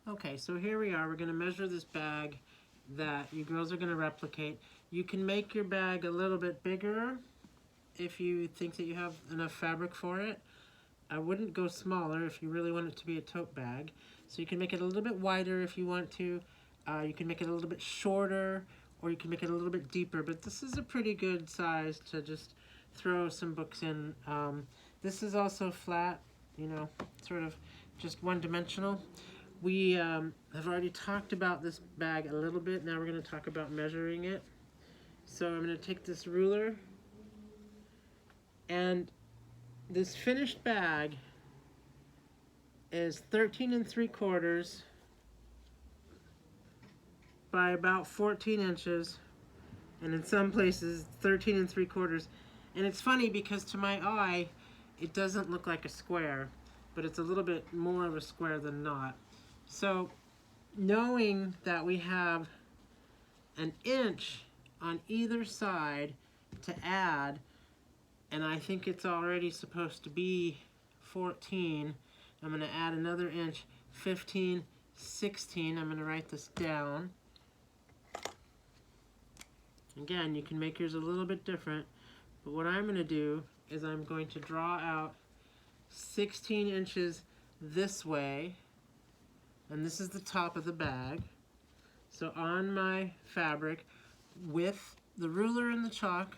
Okay, so here we are. We're going to measure this bag that you girls are going to replicate. You can make your bag a little bit bigger if you think that you have enough fabric for it. I wouldn't go smaller if you really want it to be a tote bag. So you can make it a little bit wider if you want to. You can make it a little bit shorter, or you can make it a little bit deeper. But this is a pretty good size to just throw some books in. This is also flat, you know, sort of just one-dimensional. We have already talked about this bag a little bit. Now we're going to talk about measuring it. So I'm going to take this ruler, and this finished bag is 13 3/4 by about 14 inches, and in some places 13 3/4. And it's funny because to my eye it doesn't look like a square, but it's a little bit more of a square than not. So knowing that we have an inch on either side to add, and I think it's already supposed to be 14, I'm going to add another inch, 15, 16. I'm going to write this down. Again, you can make yours a little bit different, but what I'm going to do is I'm going to draw out 16 inches this way, and this is the top of the bag. So on my fabric, with the ruler and the chalk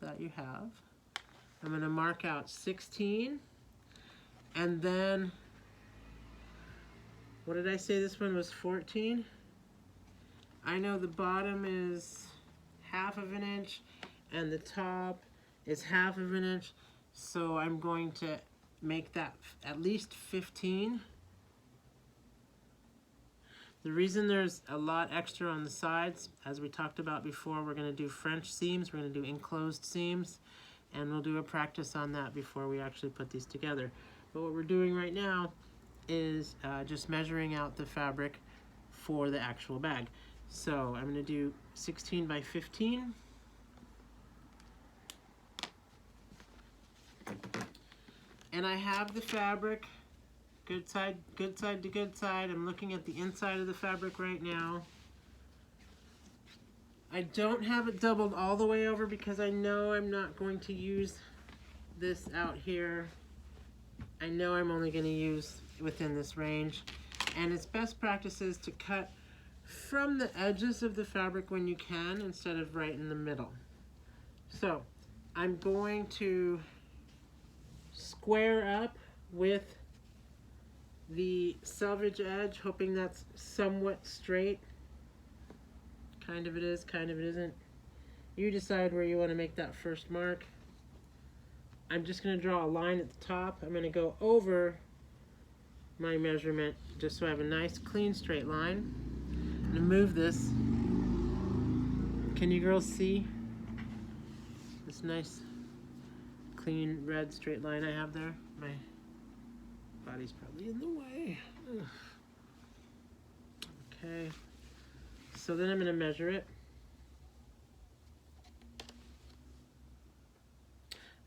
that you have, I'm going to mark out 16, and then, what did I say this one was, 14? I know the bottom is 1/2 inch and the top is 1/2 inch, so I'm going to make that at least 15. The reason there's a lot extra on the sides, as we talked about before, we're going to do French seams, we're going to do enclosed seams, and we'll do a practice on that before we actually put these together. But what we're doing right now is just measuring out the fabric for the actual bag. So I'm going to do 16 by 15. And I have the fabric good side to good side. I'm looking at the inside of the fabric right now. I don't have it doubled all the way over because I know I'm not going to use this out here. I know I'm only going to use within this range. And it's best practices to cut from the edges of the fabric when you can instead of right in the middle. So I'm going to square up with the selvage edge, hoping that's somewhat straight. Kind of it is, kind of it isn't. You decide where you want to make that first mark. I'm just going to draw a line at the top. I'm going to go over my measurement just so I have a nice clean straight line. I'm going to move this. Can you girls see this nice clean red straight line I have there? My body's probably in the way. Ugh. Okay, so then I'm going to measure it.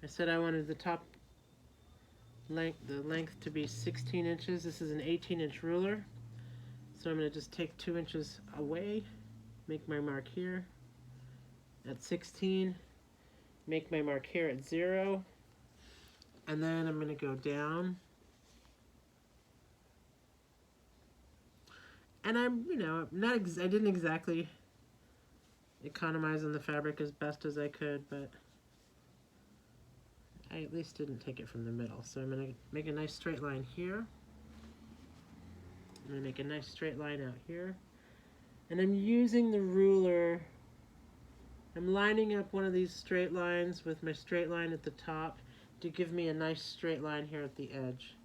I said I wanted the top length, the length to be 16 inches. This is an 18-inch ruler, so I'm going to just take 2 inches away, make my mark here at 16, make my mark here at 0, and then I'm going to go down. And I'm, you know, I didn't exactly economize on the fabric as best as I could, but I at least didn't take it from the middle. So I'm going to make a nice straight line here. I'm going to make a nice straight line out here. And I'm using the ruler. I'm lining up one of these straight lines with my straight line at the top to give me a nice straight line here at the edge.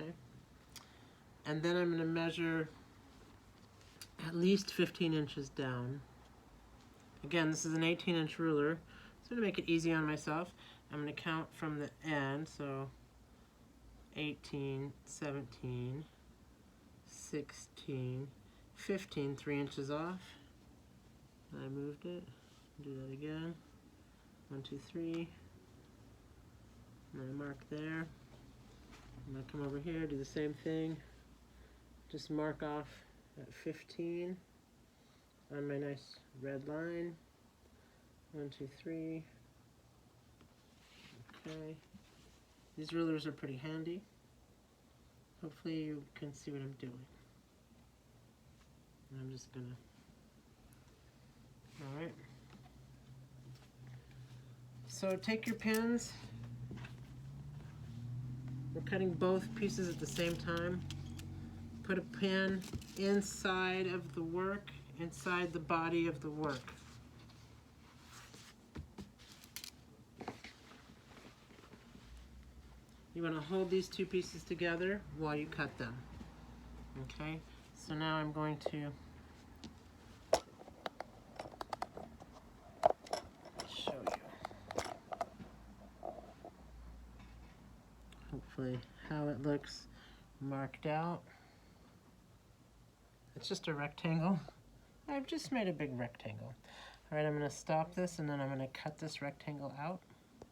Okay. And then I'm going to measure at least 15 inches down. Again, this is an 18-inch ruler, so to make it easy on myself, I'm going to count from the end, so 18, 17, 16, 15, 3 inches off. I moved it. Do that again. 1, 2, 3. I mark there. I'm going to come over here, do the same thing. Just mark off at 15 on my nice red line. 1, 2, 3. Okay. These rulers are pretty handy. Hopefully you can see what I'm doing. I'm just gonna, alright. So take your pins. We're cutting both pieces at the same time. Put a pin inside of the work, inside the body of the work. You want to hold these two pieces together while you cut them. Okay, so now I'm going to show you, hopefully, how it looks marked out. It's just a rectangle. I've just made a big rectangle. All right, I'm going to stop this and then I'm going to cut this rectangle out.